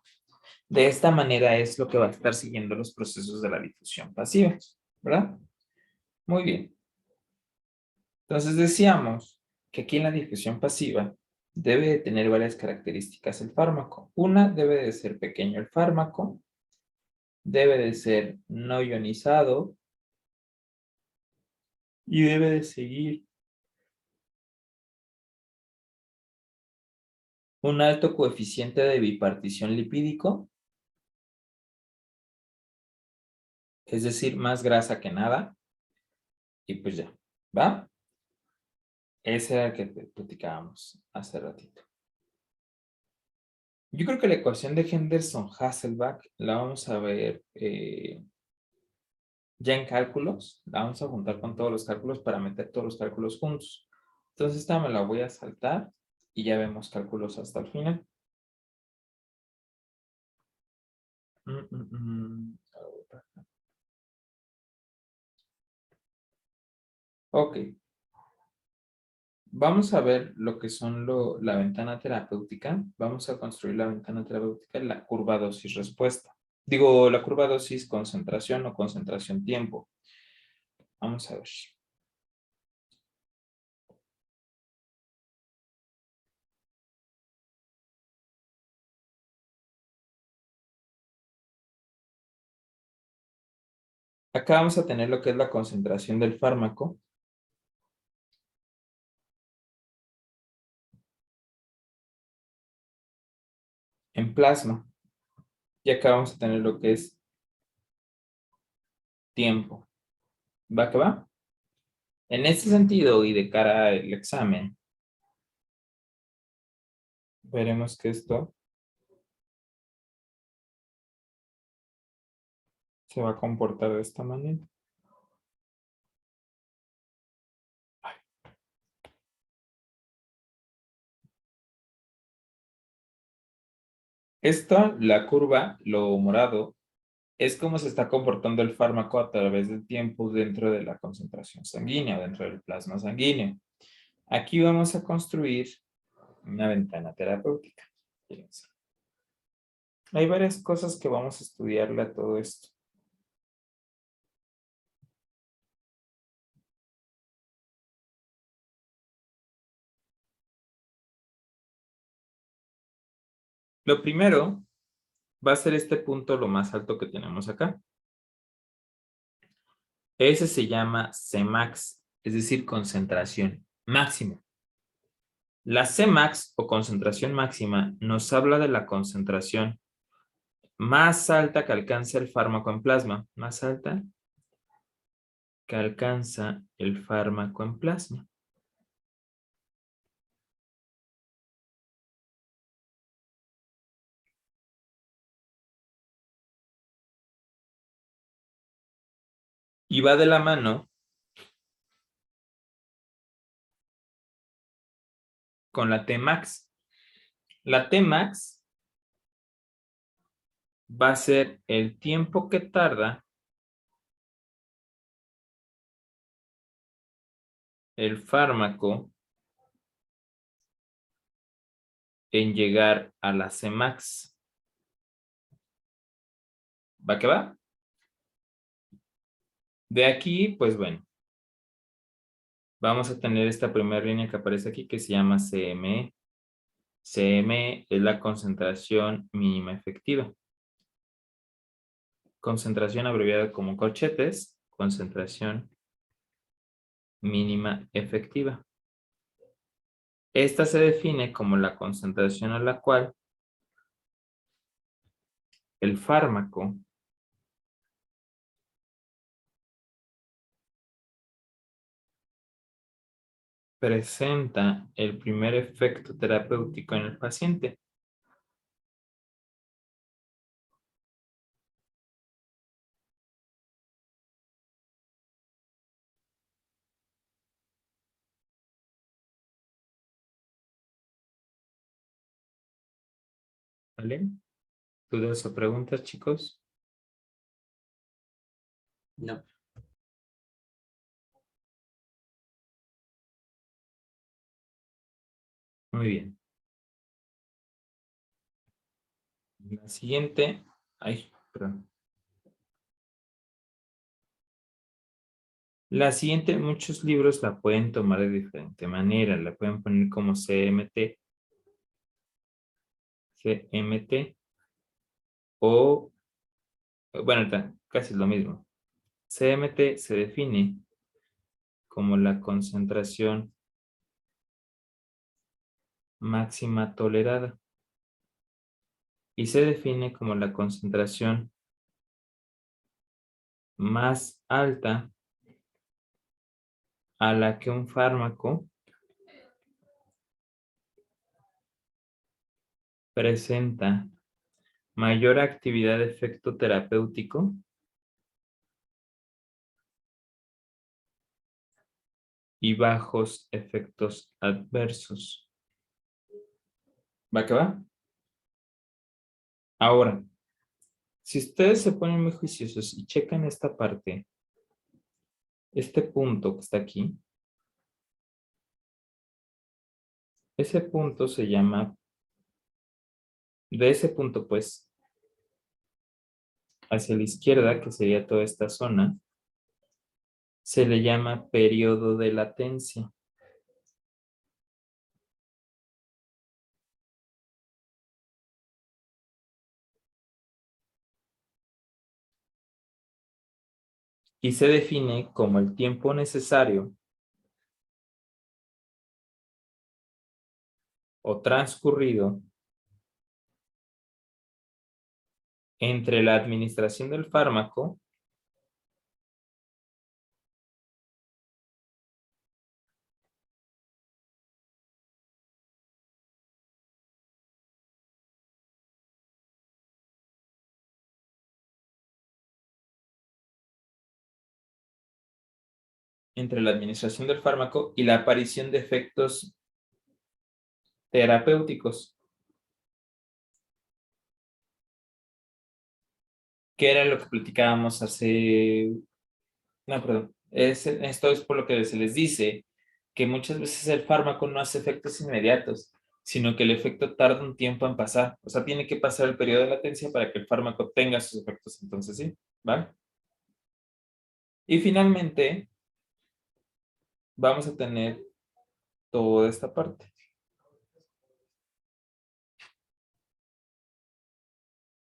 De esta manera es lo que va a estar siguiendo los procesos de la difusión pasiva, ¿verdad? Muy bien. Entonces decíamos que aquí en la difusión pasiva debe de tener varias características el fármaco. Una, debe de ser pequeño el fármaco, debe de ser no ionizado y debe de seguir un alto coeficiente de bipartición lipídico, es decir, más grasa que nada. y pues ya, ¿va? Ese era el que platicábamos hace ratito. Yo creo que la ecuación de Henderson-Hasselbalch la vamos a ver ya en cálculos. La vamos a juntar con todos los cálculos para meter todos los cálculos juntos. Entonces esta me la voy a saltar y ya vemos cálculos hasta el final. Ok. Vamos a ver lo que son la ventana terapéutica. Vamos a construir la ventana terapéutica en la curva dosis-respuesta. Digo, la curva dosis-concentración o concentración-tiempo. Vamos a ver. Acá vamos a tener lo que es la concentración del fármaco. En plasma. Y acá vamos a tener lo que es tiempo. ¿Va que va? En este sentido y de cara al examen, veremos que esto se va a comportar de esta manera. Esta, la curva, lo morado, es cómo se está comportando el fármaco a través del tiempo dentro de la concentración sanguínea, dentro del plasma sanguíneo. Aquí vamos a construir una ventana terapéutica. Fíjense. Hay varias cosas que vamos a estudiarle a todo esto. Lo primero va a ser este punto lo más alto que tenemos acá. Ese se llama Cmax, es decir, concentración máxima. La Cmax o concentración máxima nos habla de la concentración más alta que alcanza el fármaco en plasma. Más alta que alcanza el fármaco en plasma. Y va de la mano con la Tmax. La Tmax va a ser el tiempo que tarda el fármaco en llegar a la Cmax. ¿Va que va? De aquí, pues bueno, vamos a tener esta primera línea que aparece aquí que se llama CME. CME es la concentración mínima efectiva. Concentración abreviada como corchetes, concentración mínima efectiva. Esta se define como la concentración a la cual el fármaco presenta el primer efecto terapéutico en el paciente. ¿Vale? ¿Dudas o preguntas, chicos? No. Muy bien. La siguiente, ay, perdón. La siguiente, muchos libros la pueden tomar de diferente manera. La pueden poner como CMT. CMT. O, bueno, casi es lo mismo. CMT se define como la concentración máxima tolerada. Y se define como la concentración más alta a la que un fármaco presenta mayor actividad de efecto terapéutico y bajos efectos adversos. ¿Va que va? Ahora, si ustedes se ponen muy juiciosos y checan esta parte, este punto que está aquí, ese punto se llama, de ese punto pues, hacia la izquierda, que sería toda esta zona, se le llama periodo de latencia. Y se define como el tiempo necesario o transcurrido entre la administración del fármaco y la aparición de efectos terapéuticos, que era lo que platicábamos hace... No, perdón. Esto es por lo que se les dice que muchas veces el fármaco no hace efectos inmediatos, sino que el efecto tarda un tiempo en pasar. O sea, tiene que pasar el periodo de latencia para que el fármaco tenga sus efectos. Entonces, sí, ¿vale? Y finalmente, vamos a tener toda esta parte.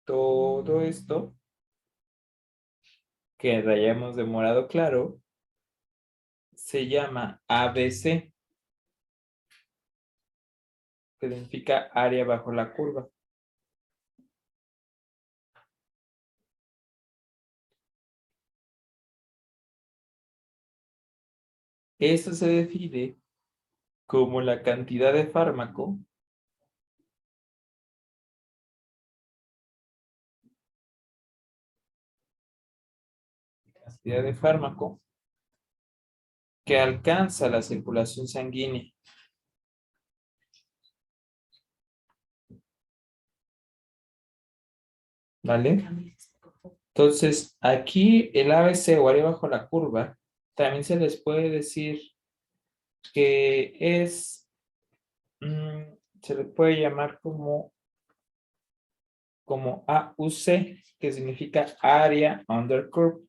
Todo esto que rayamos de morado claro se llama ABC, que significa área bajo la curva. Eso se define como la cantidad de fármaco que alcanza la circulación sanguínea. ¿Vale? Entonces, aquí el ABC o área bajo la curva, también se les puede decir que es, se le puede llamar como AUC, que significa Area Under Curve.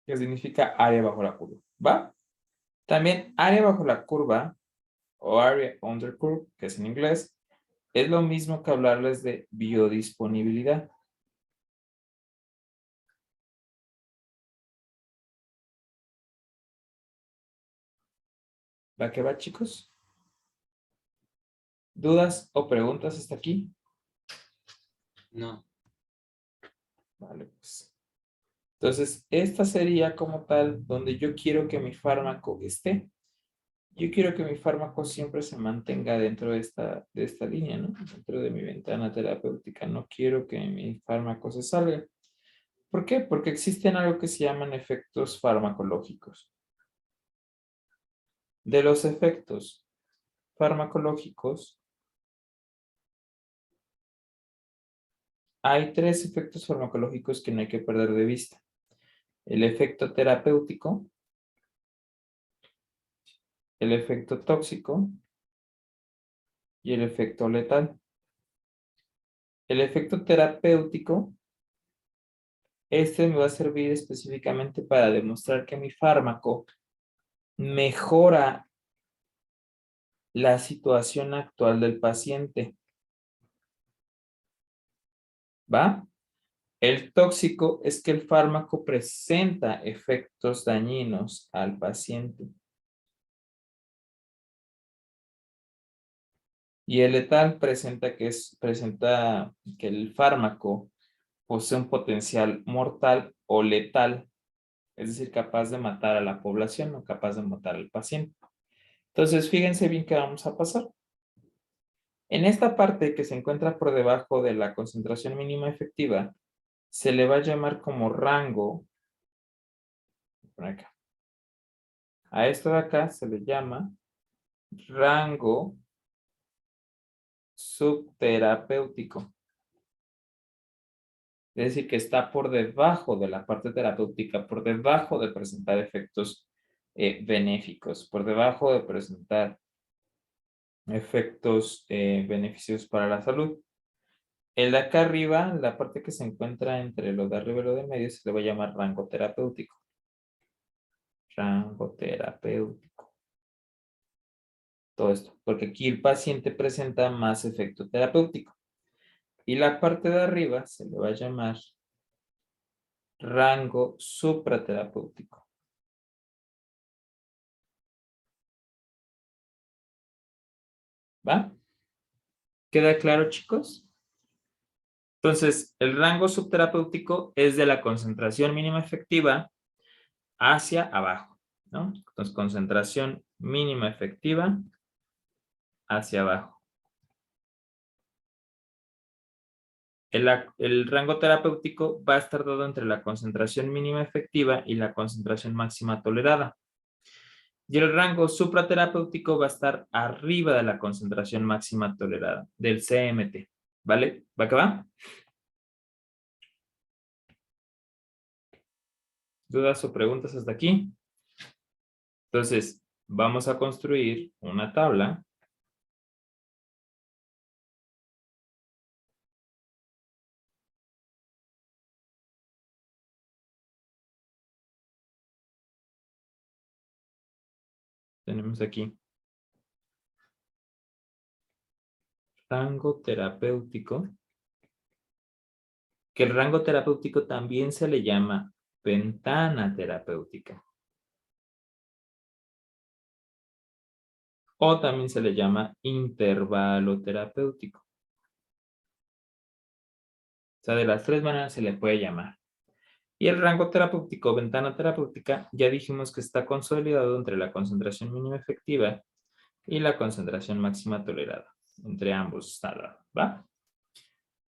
Que significa área bajo la curva, ¿va? También área bajo la curva o Area Under Curve, que es en inglés, es lo mismo que hablarles de biodisponibilidad. ¿Va que va, chicos? ¿Dudas o preguntas hasta aquí? No. Vale, pues. Entonces, esta sería como tal donde yo quiero que mi fármaco esté. Yo quiero que mi fármaco siempre se mantenga dentro de esta línea, ¿no? Dentro de mi ventana terapéutica. No quiero que mi fármaco se salga. ¿Por qué? Porque existen algo que se llaman efectos farmacológicos. De los efectos farmacológicos, hay 3 efectos farmacológicos que no hay que perder de vista. El efecto terapéutico, el efecto tóxico y el efecto letal. El efecto terapéutico, este me va a servir específicamente para demostrar que mi fármaco mejora la situación actual del paciente. ¿Va? El tóxico es que el fármaco presenta efectos dañinos al paciente. Y el letal presenta que el fármaco posee un potencial mortal o letal, es decir, capaz de matar a la población o capaz de matar al paciente. Entonces, fíjense bien qué vamos a pasar. En esta parte que se encuentra por debajo de la concentración mínima efectiva, se le va a llamar como rango. Por acá. A esto de acá se le llama rango subterapéutico. Es decir, que está por debajo de la parte terapéutica, por debajo de presentar efectos benéficos, por debajo de presentar efectos beneficios para la salud. El de acá arriba, la parte que se encuentra entre lo de arriba y lo de medio, se le va a llamar rango terapéutico. Rango terapéutico. Todo esto, porque aquí el paciente presenta más efecto terapéutico. Y la parte de arriba se le va a llamar rango supraterapéutico. ¿Va? ¿Queda claro, chicos? Entonces, el rango subterapéutico es de la concentración mínima efectiva hacia abajo, ¿no? Entonces, concentración mínima efectiva hacia abajo. El rango terapéutico va a estar dado entre la concentración mínima efectiva y la concentración máxima tolerada. Y el rango supraterapéutico va a estar arriba de la concentración máxima tolerada, del CMT. ¿Vale? ¿Va que va? ¿Dudas o preguntas hasta aquí? Entonces, vamos a construir una tabla. Tenemos aquí rango terapéutico, que el rango terapéutico también se le llama ventana terapéutica. O también se le llama intervalo terapéutico. O sea, de las tres maneras se le puede llamar. Y el rango terapéutico, ventana terapéutica, ya dijimos que está consolidado entre la concentración mínima efectiva y la concentración máxima tolerada. Entre ambos está, ¿va?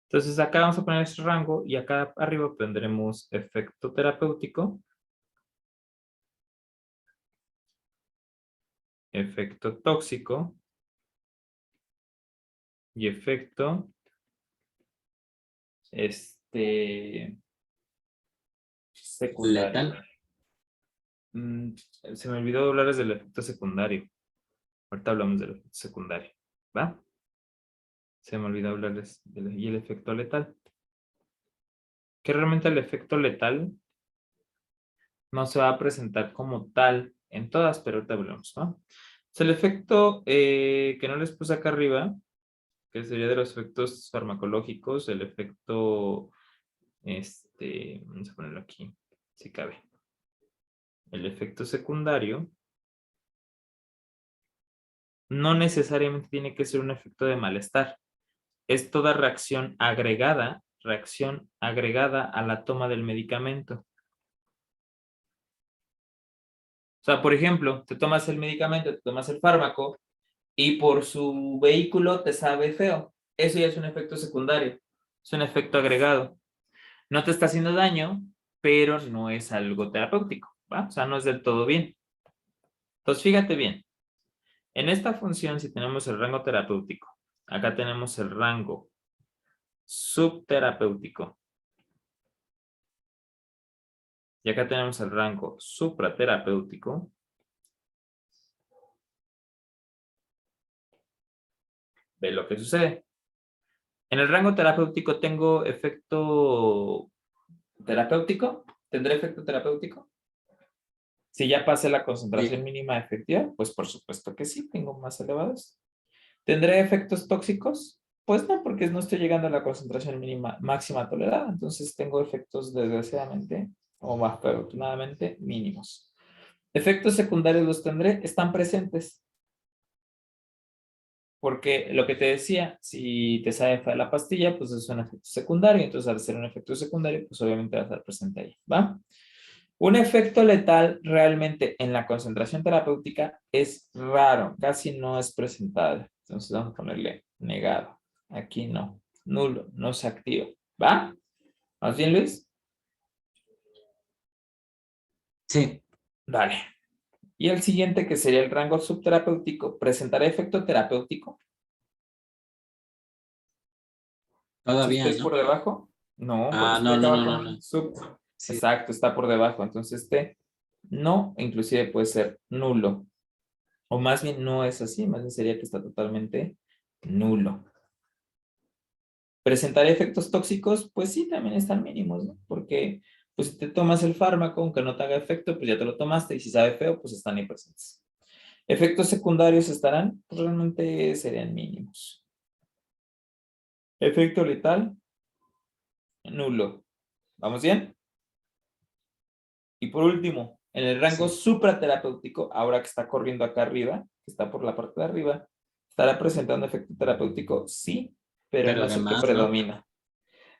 Entonces acá vamos a poner este rango y acá arriba tendremos efecto terapéutico, efecto tóxico y efecto secundario. Letal. Se me olvidó hablarles del efecto secundario. Ahorita hablamos del efecto secundario, ¿va? Se me olvidó hablarles y el efecto letal. Que realmente el efecto letal no se va a presentar como tal en todas, pero ahorita hablamos, ¿no? Entonces, el efecto que no les puse acá arriba, que sería de los efectos farmacológicos, el efecto, vamos a ponerlo aquí, si cabe. El efecto secundario no necesariamente tiene que ser un efecto de malestar. Es toda reacción agregada a la toma del medicamento. O sea, por ejemplo, te tomas el medicamento, te tomas el fármaco y por su vehículo te sabe feo. Eso ya es un efecto secundario. Es un efecto agregado. No te está haciendo daño, pero no es algo terapéutico, ¿va? O sea, no es del todo bien. Entonces, fíjate bien. En esta función, si tenemos el rango terapéutico, acá tenemos el rango subterapéutico. Y acá tenemos el rango supraterapéutico. Ve lo que sucede. En el rango terapéutico tengo efecto terapéutico. ¿Tendré efecto terapéutico? Si ya pasé la concentración mínima efectiva, pues por supuesto que sí, tengo más elevados. ¿Tendré efectos tóxicos? Pues no, porque no estoy llegando a la concentración mínima máxima tolerada. Entonces tengo efectos desgraciadamente o más afortunadamente mínimos. ¿Efectos secundarios los tendré? Están presentes. Porque lo que te decía, si te sabe fea la pastilla, pues es un efecto secundario. Entonces, al ser un efecto secundario, pues obviamente va a estar presente ahí, ¿va? Un efecto letal realmente en la concentración terapéutica es raro, casi no es presentable. Entonces, vamos a ponerle negado. Aquí no, nulo, no se activa, ¿va? ¿Más bien, Luis? Sí, Vale. Y el siguiente, que sería el rango subterapéutico, ¿presentará efecto terapéutico? Si todavía, estoy ¿no? por debajo, no, porque Ah, este no, no, acaba no, no, con no. sub. Sí, Exacto, está por debajo. Entonces este no, inclusive puede ser nulo. O más bien no es así, más bien sería que está totalmente nulo. ¿Presentar efectos tóxicos? Pues sí, también están mínimos, ¿no? Porque pues si te tomas el fármaco, aunque no te haga efecto, pues ya te lo tomaste y si sabe feo, pues están ahí presentes. ¿Efectos secundarios estarán? Pues realmente serían mínimos. ¿Efecto letal? Nulo. ¿Vamos bien? Y por último, en el rango sí, supraterapéutico, ahora que está corriendo acá arriba, que está por la parte de arriba, ¿estará presentando efecto terapéutico? Sí, pero no pero es de el que más, ¿no? predomina.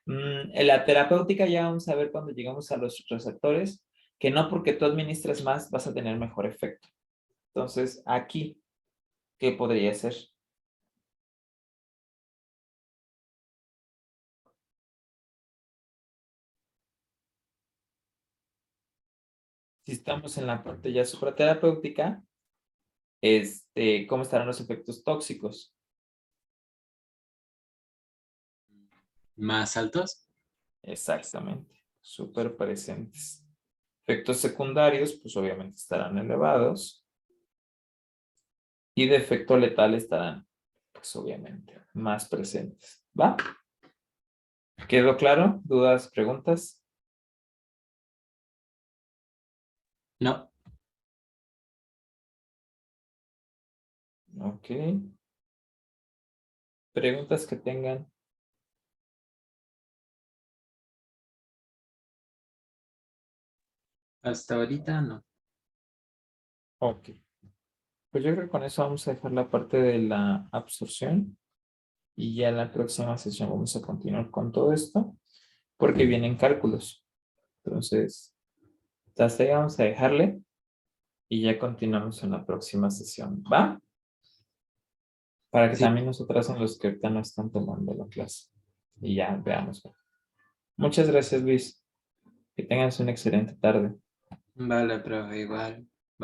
En la terapéutica ya vamos a ver cuando llegamos a los receptores, que no porque tú administres más vas a tener mejor efecto. Entonces, aquí, ¿qué podría ser? Si estamos en la parte ya supraterapéutica, ¿cómo estarán los efectos tóxicos? Más altos. Exactamente, súper presentes. Efectos secundarios, pues obviamente estarán elevados. Y de efecto letal estarán, pues obviamente, más presentes. ¿Va? ¿Quedó claro? ¿Dudas, preguntas? No, Ok. Preguntas que tengan. hasta ahorita no. Ok. Pues yo creo que con eso vamos a dejar la parte de la absorción. Y ya en la próxima sesión vamos a continuar con todo esto. Porque vienen cálculos. Entonces, hasta ahí vamos a dejarle. Y ya continuamos en la próxima sesión. ¿Va? Para que Sí, también nosotras son los que ahorita no están tomando la clase. Y ya veamos. Muchas gracias, Luis. Que tengas una excelente tarde. vale, pero igual.